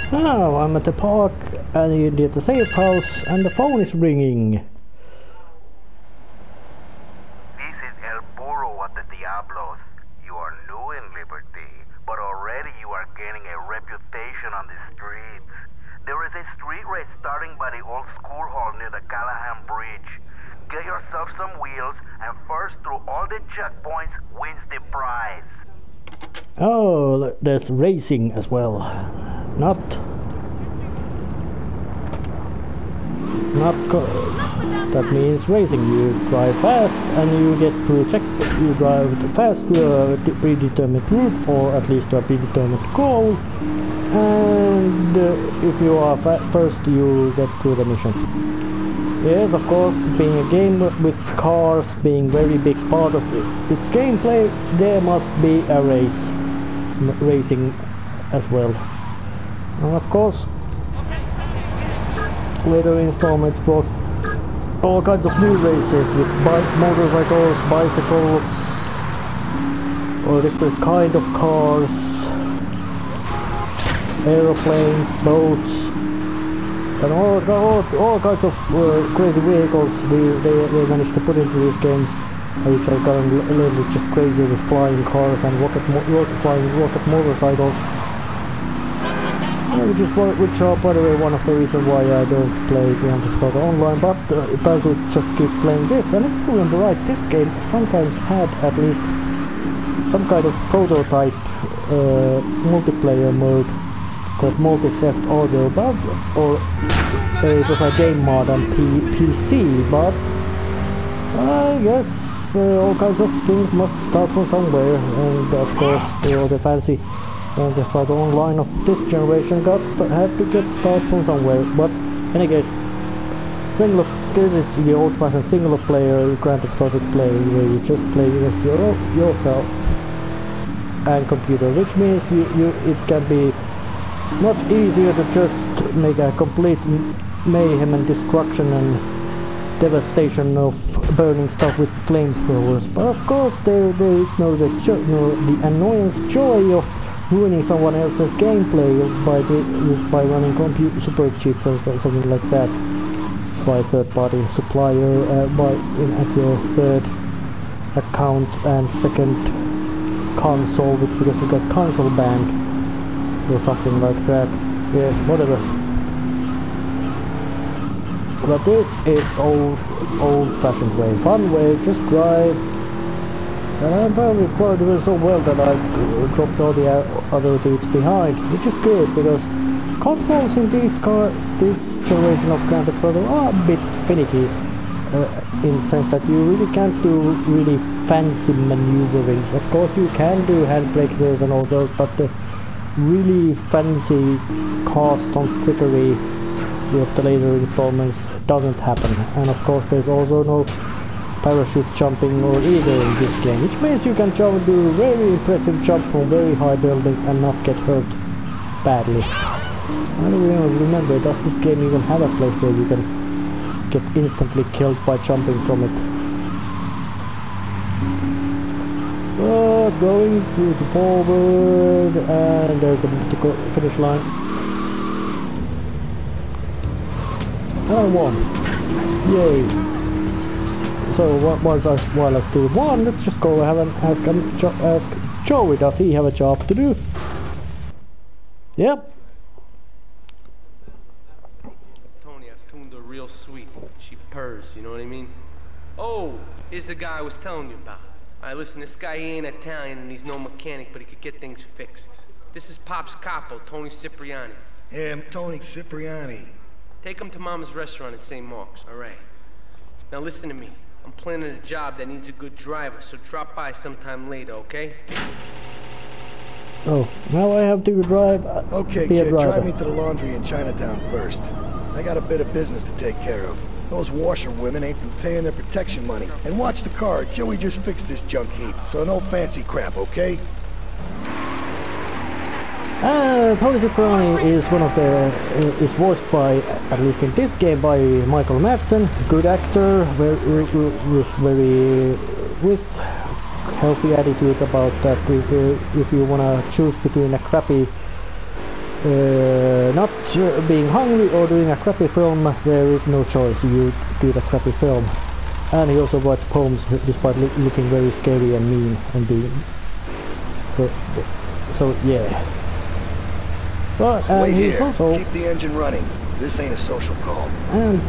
Oh, I'm at the park and you're at the safe house and the phone is ringing. This is El Burro at the Diablos. You are new in Liberty, but already you are gaining a reputation on the streets. There is a street race starting by the old school hall near the Callahan Bridge. Get yourself some wheels and first through all the checkpoints wins the prize. Oh, there's racing as well. Not that means racing. You drive fast and you get to check. You drive fast to a predetermined route, or at least to a predetermined goal. And if you are first, you get to the mission. Yes, of course, being a game with cars being very big part of its gameplay, there must be a racing as well. And of course, later installments brought all kinds of new races with motorcycles, bicycles, or different kind of cars, aeroplanes, boats, and all kinds of crazy vehicles they managed to put into these games, which are going a little bit just crazy with flying cars and flying rocket motorcycles. Which are, by the way, one of the reasons why I don't play Grand Theft Auto Online, but I could just keep playing this. And if you remember right, this game sometimes had at least some kind of prototype multiplayer mode called Multi-Theft Auto, or it was a game mod on PC, but I guess all kinds of things must start from somewhere, and of course all the fancy Grand Theft Auto Online of this generation had to get started from somewhere. But anyways, this is the old-fashioned single-player Grand Theft Auto play, where you just play against yourself and computer, which means it can be much easier to just make a complete mayhem and destruction and devastation of burning stuff with flamethrowers. But of course there is the annoyance joy of ruining someone else's gameplay by running super cheats and something like that by third-party supplier, at your third account and second console, because you got console banned or something like that. Yeah, whatever. But this is old-fashioned way, fun way, just drive. And I'm probably doing so well that I dropped all the other dudes behind, which is good, because controls in this generation of Grand Theft Auto are a bit finicky, in the sense that you really can't do really fancy maneuverings. Of course you can do handbrake and all those, but the really fancy cost on trickery of the later installments doesn't happen. And of course there's also no parachute jumping or either in this game, which means you can do very impressive jump from very high buildings and not get hurt badly. I don't even remember, does this game even have a place where you can get instantly killed by jumping from it? Going forward, and there's the finish line. And I won. Yay. So while I still won, let's just go ahead and ask Joey, does he have a job to do? Yep. Tony, I've tuned her real sweet. She purrs, you know what I mean? Oh, here's the guy I was telling you about. Alright, listen, this guy, he ain't Italian and he's no mechanic, but he could get things fixed. This is Pop's capo, Tony Cipriani. Yeah, I'm Tony Cipriani. Take him to Mama's restaurant at St. Mark's, alright? Now listen to me. I'm planning a job that needs a good driver, so drop by sometime later, okay? So, now I have to drive. Okay, kid, drive me to the laundry in Chinatown first. I got a bit of business to take care of. Those washerwomen ain't been paying their protection money. And watch the car, Joey just fixed this junk heap, so no fancy crap, okay? Tony Soprani is one of the is voiced by, at least in this game, by Michael Madsen, good actor, with healthy attitude about that. If you wanna choose between a crappy not being hungry or doing a crappy film, there is no choice. You do the crappy film. And he also writes poems despite looking very scary and mean and being... So yeah. But and Wait he's here. also... Keep the engine running. This ain't a social call.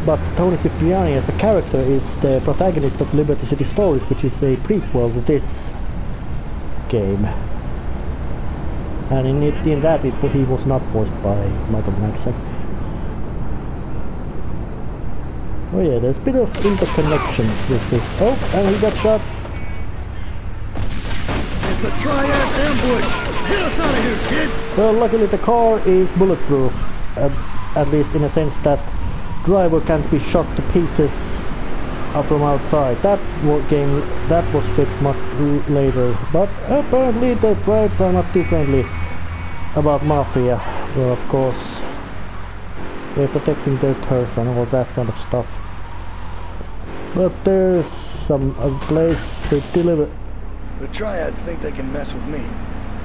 But Tony Cipriani as a character is the protagonist of Liberty City Stories, which is a prequel to this game. And in that he was not voiced by Michael Madsen. Oh yeah, there's a bit of interconnections with this. Oh, and he got shot. It's a triad ambush! Get us out of here, kid! Well, luckily the car is bulletproof, at least in a sense that driver can't be shot to pieces from outside. That was fixed much later, but apparently the rights are not differently about Mafia. Well, of course, they're protecting their turf and all that kind of stuff. But there's some place to deliver. The Triads think they can mess with me.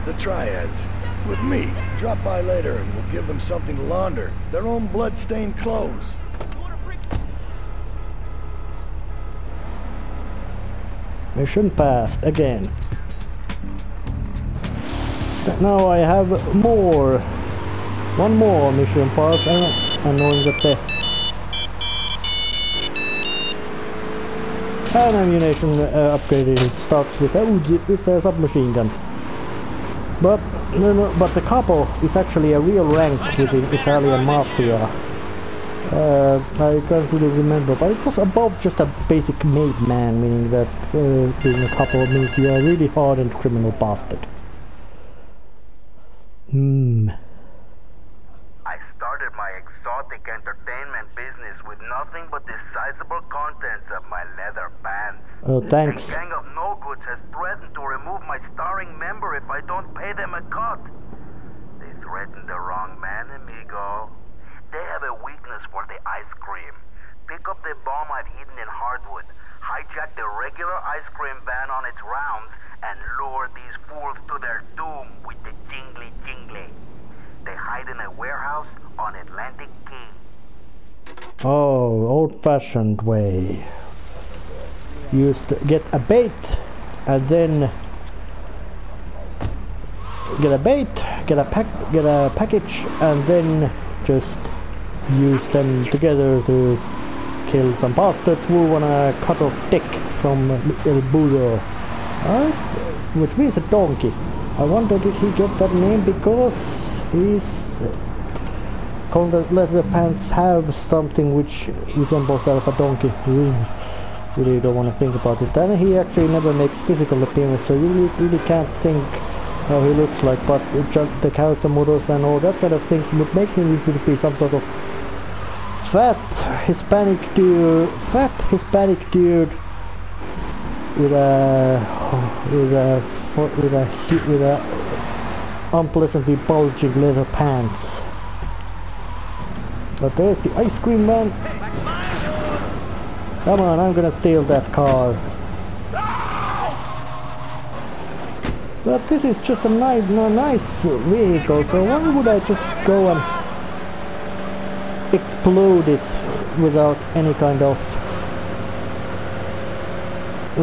The Triads. With me. Drop by later and we'll give them something to launder. Their own blood-stained clothes. Mission passed again. Now I have one more mission pass, and knowing that the ammunition upgraded, it starts with a submachine gun. But the capo is actually a real rank within Italian Mafia. I can't really remember, but it was above just a basic made man, meaning that being a capo means you are a really hardened criminal bastard. I started my exotic entertainment business with nothing but the sizable contents of my leather pants. Oh, thanks. A gang of no-goods has threatened to remove my starring member if I don't pay them a cut. They threatened the wrong man, amigo. They have a weakness for the ice cream. Pick up the bomb I've hidden in Hardwood, hijack the regular ice cream van on its rounds, and lure these fools to their doom with the jingly-jingly. They hide in a warehouse on Atlantic Key. Oh, old-fashioned way. Used to get a bait, and then get a package, and then just use them together to kill some bastards who wanna cut off dick from El Burro. Which means a donkey. I wonder did he get that name because his leather pants have something which resembles that of a donkey. Really don't want to think about it. And he actually never makes physical appearance, so you really can't think how he looks like, but the character models and all that kind of things would make him usually be some sort of fat Hispanic dude with a unpleasantly bulging leather pants. But there's the ice cream man. Come on, I'm gonna steal that car. But this is just a nice vehicle, so why would I just go and explode it without any kind of...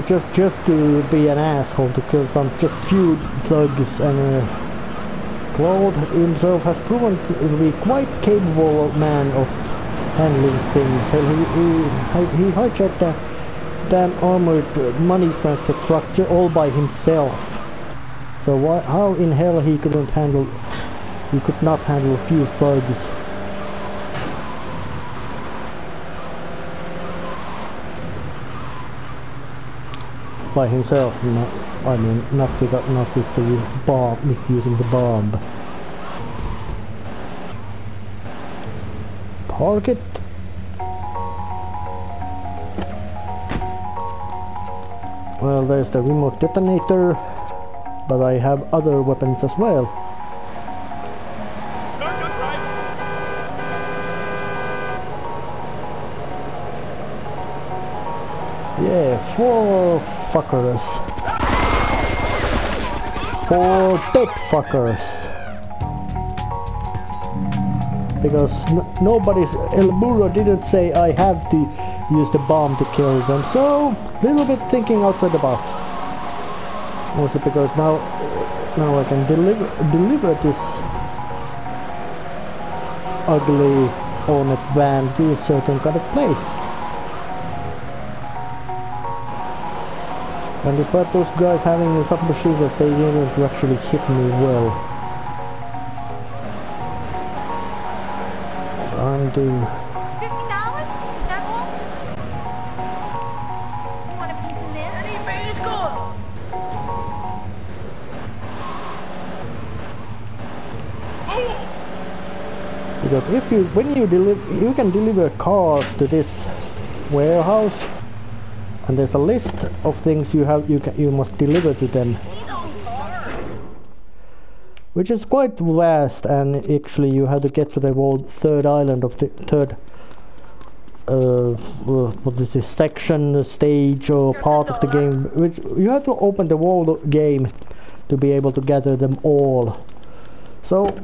Just to be an asshole, to kill some just few thugs. And Claude himself has proven to be quite capable man of handling things. He hijacked a damn armored money transfer truck all by himself. So how in hell he could not handle a few thugs? By himself, not with the bomb, with using the bomb. Park it. Well, there's the remote detonator, but I have other weapons as well. Yeah, 4 fuckers. 4 dead fuckers. because nobody's... El Burro didn't say I have to use the bomb to kill them, so little bit thinking outside the box. Mostly because now I can deliver this ugly Hornet van to a certain kind of place. And despite those guys having submachine guns, they didn't actually hit me well. I'm doing... $50? That all? You want a piece of this? Anything is good. Because when you deliver, you can deliver cars to this warehouse, and there's a list of things you must deliver to them, which is quite vast. And actually, you have to get to the third island of the third. What is this section, stage, or part of the game? Which you have to open the whole game to be able to gather them all. So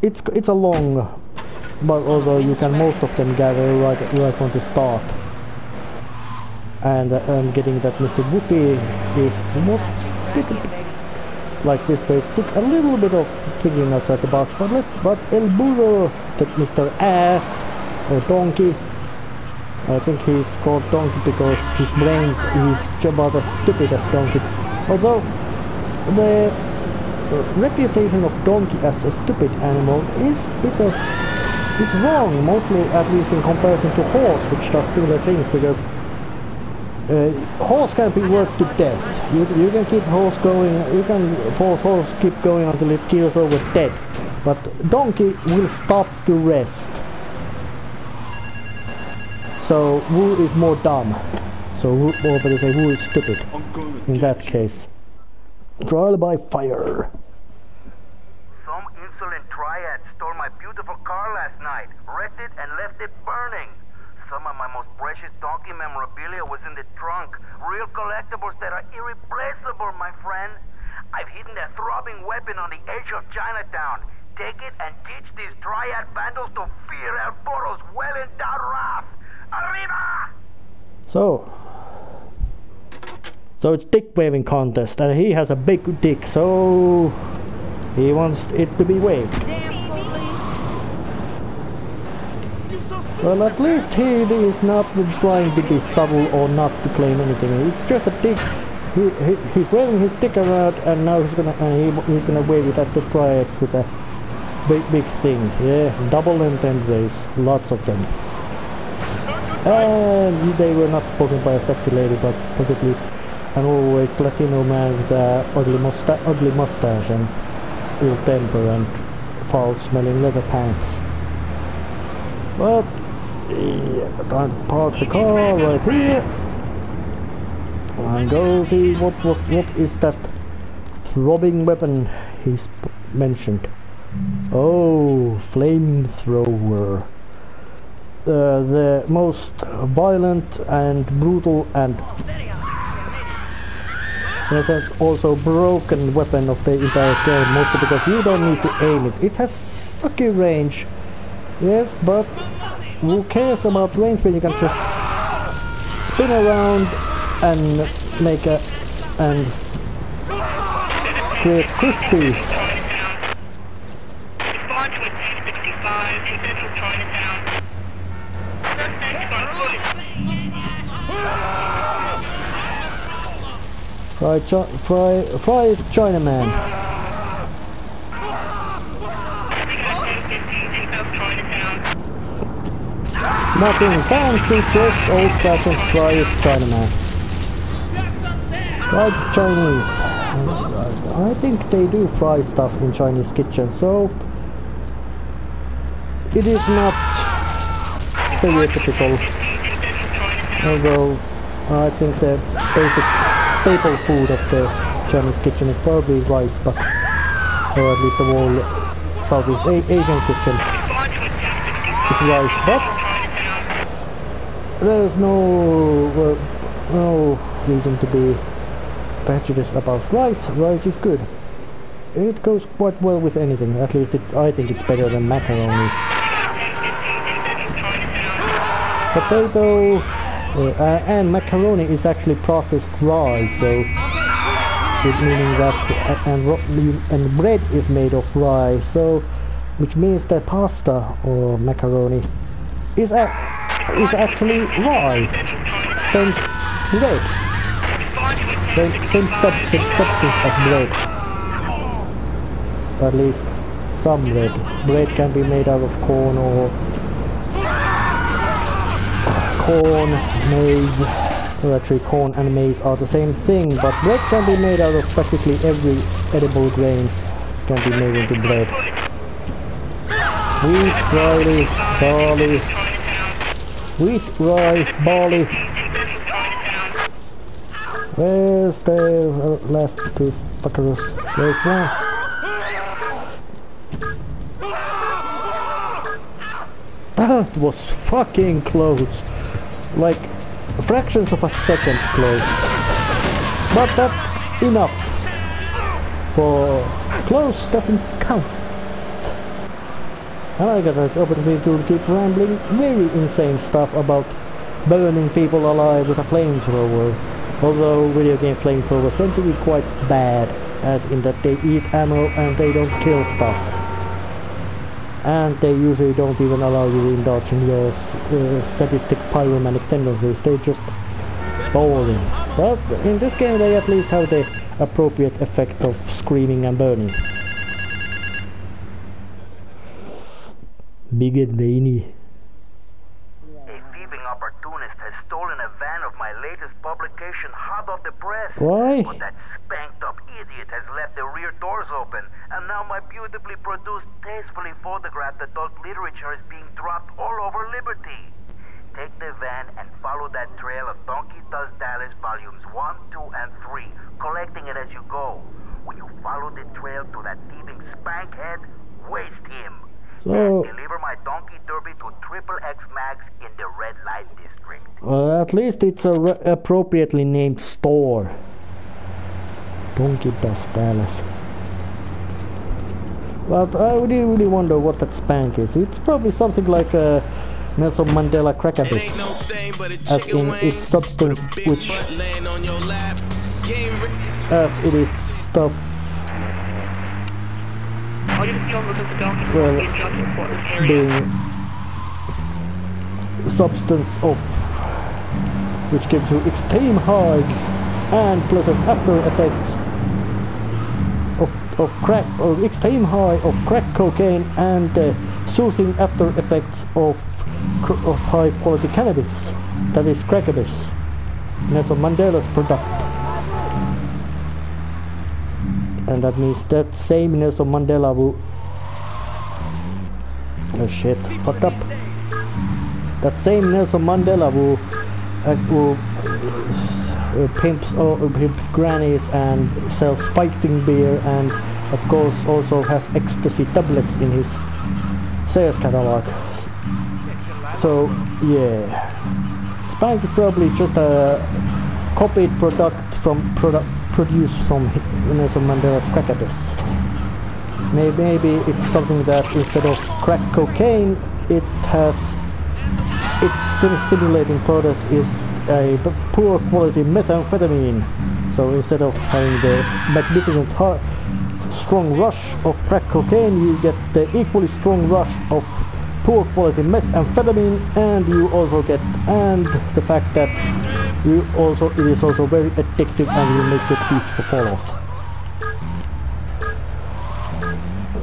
it's a long. But although you can most of them gather right from the start, and getting that Mr. Whoopi is like this base took a little bit of thinking outside the box, but El Burro, that Mr. Ass or Donkey, I think he's called Donkey because his brains is about as stupid as Donkey. Although the reputation of Donkey as a stupid animal is wrong, mostly at least in comparison to horse, which does similar things, because horse can be worked to death. You can keep horse going, you can force horse keep going until it kills over dead, but donkey will stop the rest. So who is more dumb? So or better say, who is stupid in that case? Trial by fire. Some insolent triad stole my beautiful car last night, wrecked it and left it burning. Some of my most precious donkey memorabilia was in the trunk. Real collectibles that are irreplaceable, my friend. I've hidden a throbbing weapon on the edge of Chinatown. Take it and teach these triad vandals to fear El Burro's well-endowed wrath. Arriba! So it's dick waving contest, and he has a big dick, so he wants it to be waved. Well, at least he is not trying to be subtle or not to claim anything. It's just a dick. He's waving his dick around, and now he's gonna wave it at the triads with a big thing. Yeah, double length end race, lots of them. And they were not spoken by a sexy lady, but possibly an overweight Latino man with a ugly mustache and ill temper and foul-smelling leather pants. But yeah, time to park the car right here and go see what is that throbbing weapon he's mentioned. Oh, flamethrower. The most violent and brutal and in a sense also broken weapon of the entire game, mostly because you don't need to aim it. It has sucky range, yes, but who cares about range when you can just spin around and create crispies. Fry Chinaman. Nothing fancy, just old-fashioned fried Chinaman. Fried Chinese. I think they do fry stuff in Chinese kitchen, so it is not stereotypical. Although I think the basic staple food of the Chinese kitchen is probably rice, but or at least the whole Southeast Asian kitchen is rice, but there's no reason to be prejudiced about rice. Rice is good. It goes quite well with anything. At least I think it's better than macaronis. potato and macaroni is actually processed rye, so it meaning that and bread is made of rye, so which means that pasta or macaroni is actually rye, same bread, same substance as bread, at least some bread. Bread can be made out of corn or maize, or actually corn and maize are the same thing, but bread can be made out of practically every edible grain can be made into bread. Wheat, rye, barley. Where's the last two fuckers? There's one. That was fucking close. Like fractions of a second close. But that's enough. For close doesn't count. And I got an opportunity to keep rambling very insane stuff about burning people alive with a flamethrower. Although video game flamethrowers tend to be quite bad, as in that they eat ammo and they don't kill stuff. And they usually don't even allow you to indulge in your sadistic pyromanic tendencies, they just boring. But in this game they at least have the appropriate effect of screaming and burning. Big and veiny. A thieving opportunist has stolen a van of my latest publication hot off the press. Why? But that spanked up idiot has left the rear doors open, and now my beautifully produced, tastefully photographed adult literature is being dropped all over Liberty. Take the van and follow that trail of Donkey Does Dallas volumes 1, 2, and 3, collecting it as you go. When you follow the trail to that thieving spankhead, waste him. So, and deliver my Donkey Derby to XXX Max in the red light district. at least it's a appropriately named store. Donkey Does Dallas. But I really wonder what that spank is. It's probably something like a Nelson Mandela crackabis, as in its substance, which, as it is stuff, well, being substance of which gives you extreme high and pleasant after effects of crack, or extreme high of crack cocaine, and soothing after effects of high quality cannabis, that is crackabis, Nelson Mandela's product. And that means that same Nelson Mandela will... Oh shit, fucked up. That same Nelson Mandela will pimps grannies and sells fighting beer, and of course also has ecstasy tablets in his sales catalog. So yeah, Spank is probably just a copied product produced from Nelson Mandela's crackabis. Maybe it's something that instead of crack cocaine, it has its stimulating product is a poor quality methamphetamine. So instead of having the magnificent strong rush of crack cocaine, you get the equally strong rush of poor quality methamphetamine, and you also get, and the fact that it is also very addictive and will make your teeth fall off.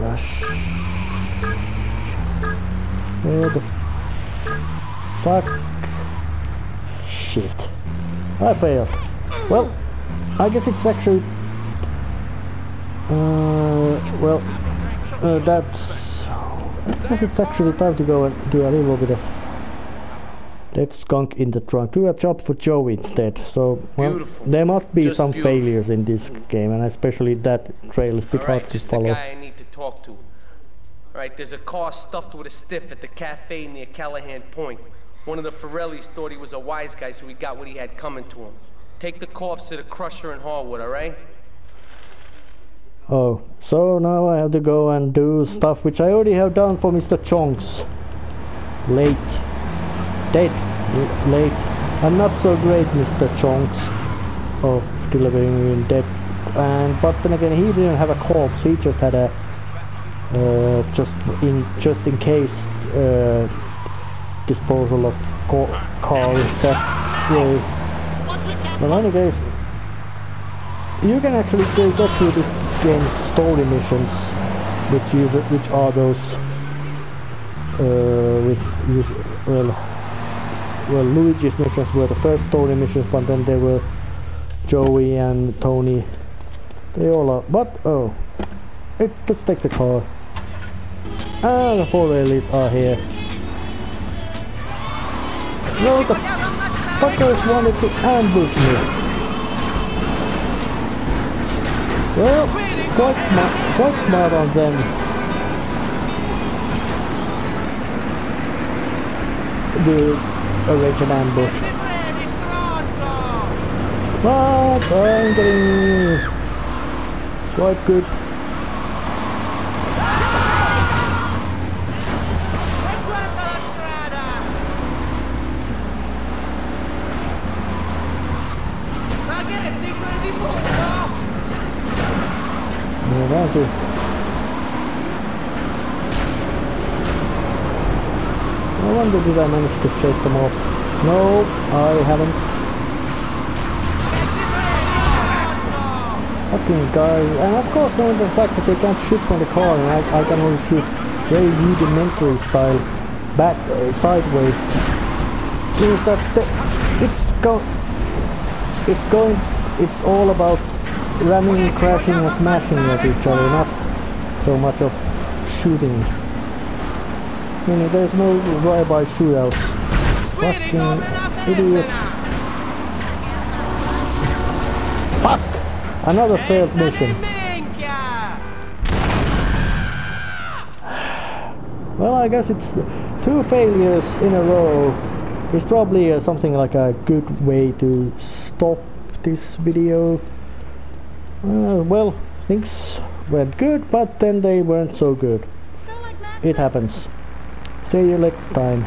Rush. Where the fuck? Shit. I failed. Well, I guess it's actually... that's... I guess it's actually time to go and do a little bit of dead skunk in the trunk. Do a job for Joe instead. So, well, there must be just some failures in this game, and especially that trail is a bit hard to follow. The guy I need to talk to. Alright, there's a car stuffed with a stiff at the cafe near Callahan Point. One of the Forellis thought he was a wise guy, so he got what he had coming to him. Take the corpse to the crusher in Harwood, alright? Oh, so now I have to go and do stuff which I already have done for Mr. Chonks. Late. Dead. late. I'm not so great, Mr. Chonks, of delivering in dead. But then again, he didn't have a corpse. He just had a just in case disposal of car that way. But anyways, you can actually get through this game's story missions, which are those well, Luigi's missions were the first story missions, but then there were Joey and Tony. They all are. But oh, let's take the car. And the four wheelies are here. No, the fuckers wanted to ambush me. Well, quite smart on them. To arrange an ambush. But I'm getting quite good. I wonder did I manage to shake them off. No, I haven't. Fucking guys. And of course knowing the fact that they can't shoot from the car and I can only shoot very rudimentary style back sideways, means that it's all about ramming, crashing and smashing at each other, not so much of shooting. Meaning there's no drive-by shootouts. Fucking idiots. Fuck! Another failed mission. Well, I guess it's 2 failures in a row. It's probably something like a good way to stop this video. Well, things went good, but then they weren't so good. It happens. See you next time.